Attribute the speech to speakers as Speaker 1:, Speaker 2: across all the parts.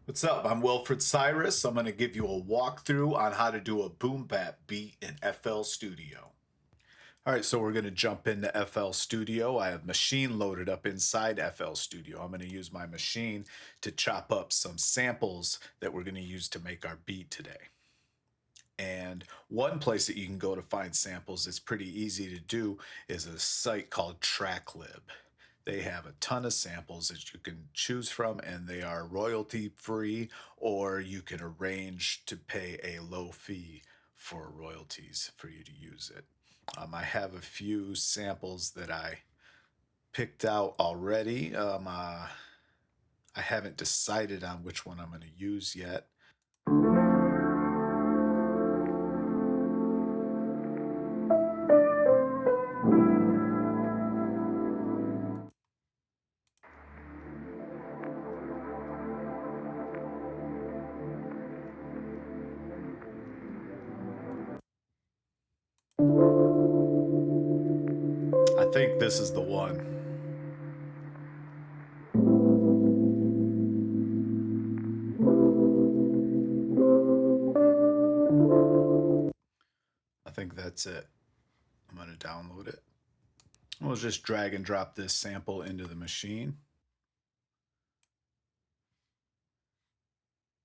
Speaker 1: What's up? I'm Wilfrid Cyrus. I'm going to give you a walkthrough on how to do a Boom-Bap beat in FLStudio. All right, so we're going to jump into FLStudio. I have Maschine loaded up inside FLStudio. I'm going to use my Maschine to chop up some samples that we're going to use to make our beat today. And one place that you can go to find samples that's pretty easy to do is a site called TrackLib. They have a ton of samples that you can choose from, and they are royalty free, or you can arrange to pay a low fee for royalties for you to use it. I have a few samples that I picked out already. I haven't decided on which one I'm going to use yet. I think this is the one. I think that's it. I'm going to download it. We'll just drag and drop this sample into the Maschine.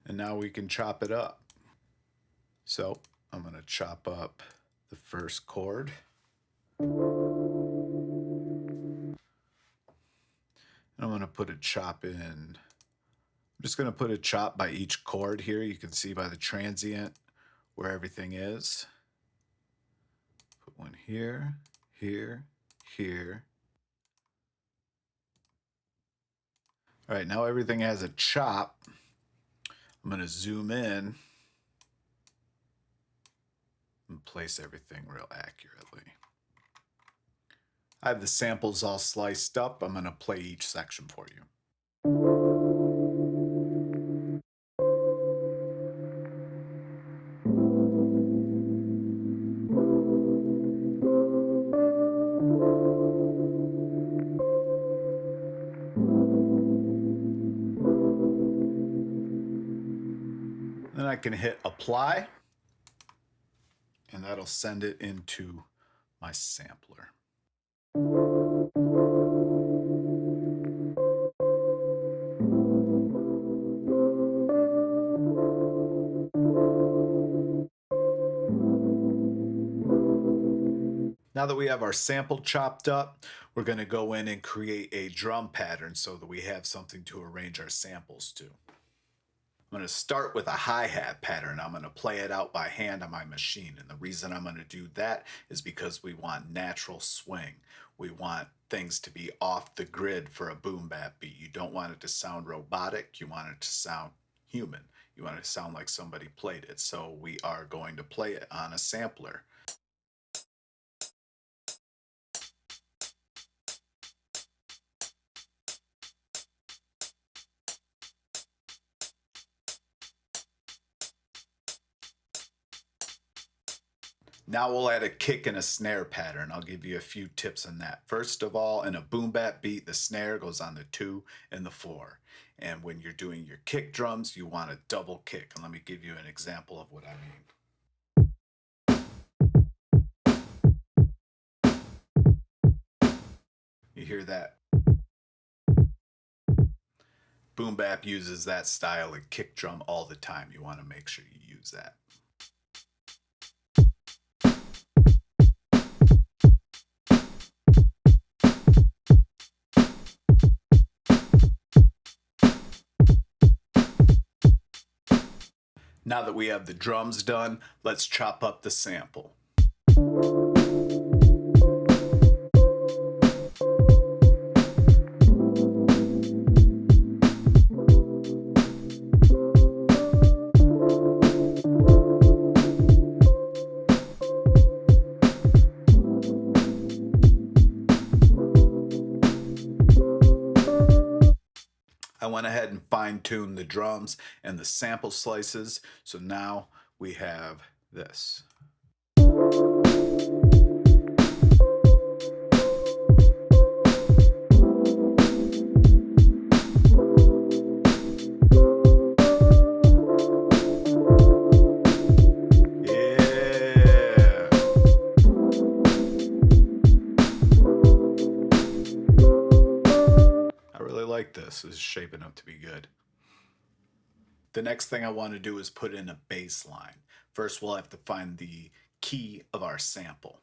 Speaker 1: And now we can chop it up. So I'm going to chop up the first chord. And I'm going to put a chop in. I'm just going to put a chop by each chord here. You can see by the transient where everything is. Put one here, here, here. All right, now everything has a chop. I'm going to zoom in and place everything real accurately. I have the samples all sliced up. I'm going to play each section for you. Then I can hit apply, and that'll send it into my sampler. Now that we have our sample chopped up, we're going to go in and create a drum pattern so that we have something to arrange our samples to. I'm going to start with a hi-hat pattern. I'm going to play it out by hand on my Maschine. And the reason I'm going to do that is because we want natural swing. We want things to be off the grid for a boom-bap beat. You don't want it to sound robotic. You want it to sound human. You want it to sound like somebody played it. So we are going to play it on a sampler. Now we'll add a kick and a snare pattern. I'll give you a few tips on that. First of all, in a boom-bap beat, the snare goes on the 2 and the 4. And when you're doing your kick drums, you want a double kick. And let me give you an example of what I mean. You hear that? Boom-bap uses that style of kick drum all the time. You want to make sure you use that. Now that we have the drums done, let's chop up the sample. I went ahead and fine-tuned the drums and the sample slices, so now we have this. shaping up to be good. The next thing I want to do is put in a bass line. First, we'll have to find the key of our sample.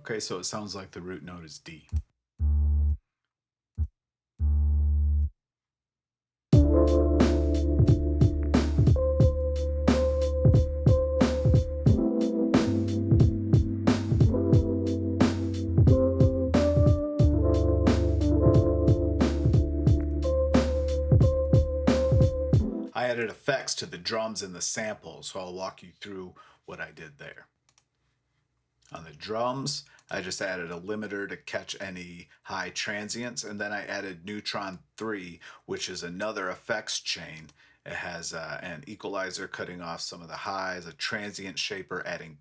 Speaker 1: Okay, so it sounds like the root note is D. I added effects to the drums and the sample, so I'll walk you through what I did there. On the drums, I just added a limiter to catch any high transients, and then I added Neutron 3, which is another effects chain. It has an equalizer cutting off some of the highs, a transient shaper adding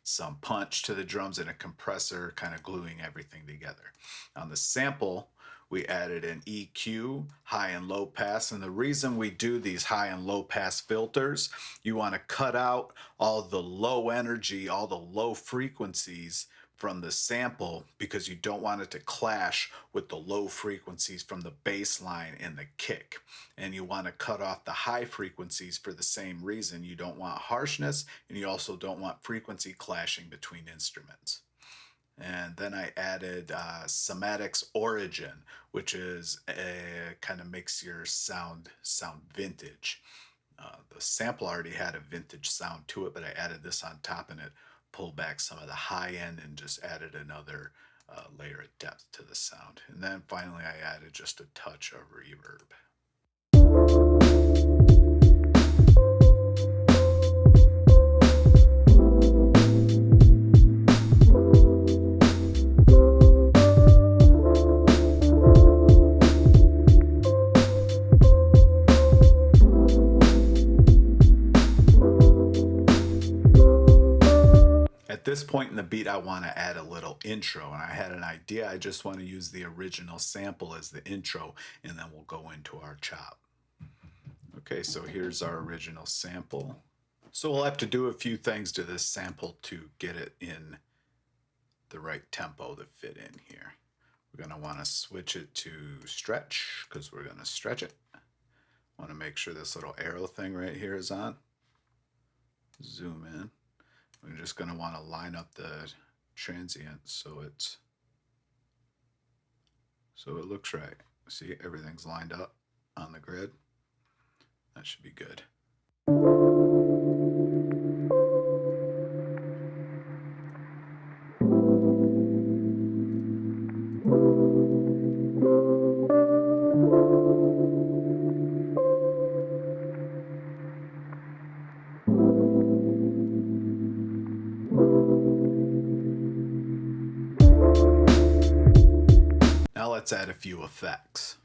Speaker 1: some punch to the drums, and a compressor kind of gluing everything together. On the sample, we added an EQ, high and low pass, and the reason we do these high and low pass filters, you want to cut out all the low energy, all the low frequencies from the sample, because you don't want it to clash with the low frequencies from the bass line and the kick. And you want to cut off the high frequencies for the same reason. You don't want harshness, and you also don't want frequency clashing between instruments. And then I added Somatics Origin, which is kind of makes your sound vintage. The sample already had a vintage sound to it, but I added this on top, and it pulled back some of the high end and just added another layer of depth to the sound. And then finally I added just a touch of reverb. At this point in the beat, I want to add a little intro, and I had an idea. I just want to use the original sample as the intro, and then we'll go into our chop. Okay, so here's our original sample. So we'll have to do a few things to this sample to get it in the right tempo to fit in here. We're going to want to switch it to stretch, because we're going to stretch it. Want to make sure this little arrow thing right here is on. Zoom in. We're just going to want to line up the transient so it looks right. See, everything's lined up on the grid. That should be good. Now let's add a few effects.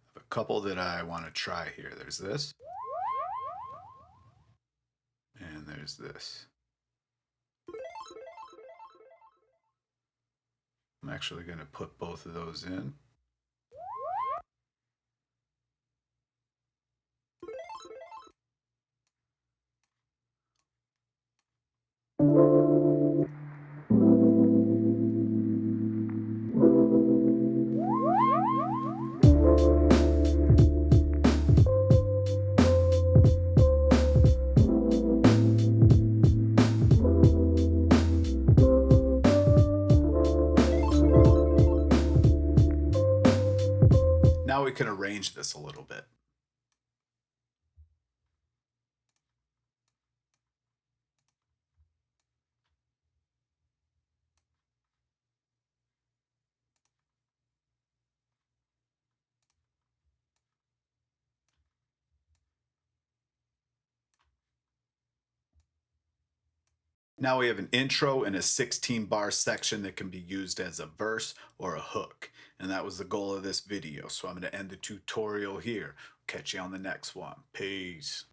Speaker 1: I have a couple that I want to try here. There's this. And there's this. I'm actually going to put both of those in. Now we can arrange this a little bit. Now we have an intro and a 16-bar section that can be used as a verse or a hook. And that was the goal of this video. So I'm going to end the tutorial here. Catch you on the next one. Peace.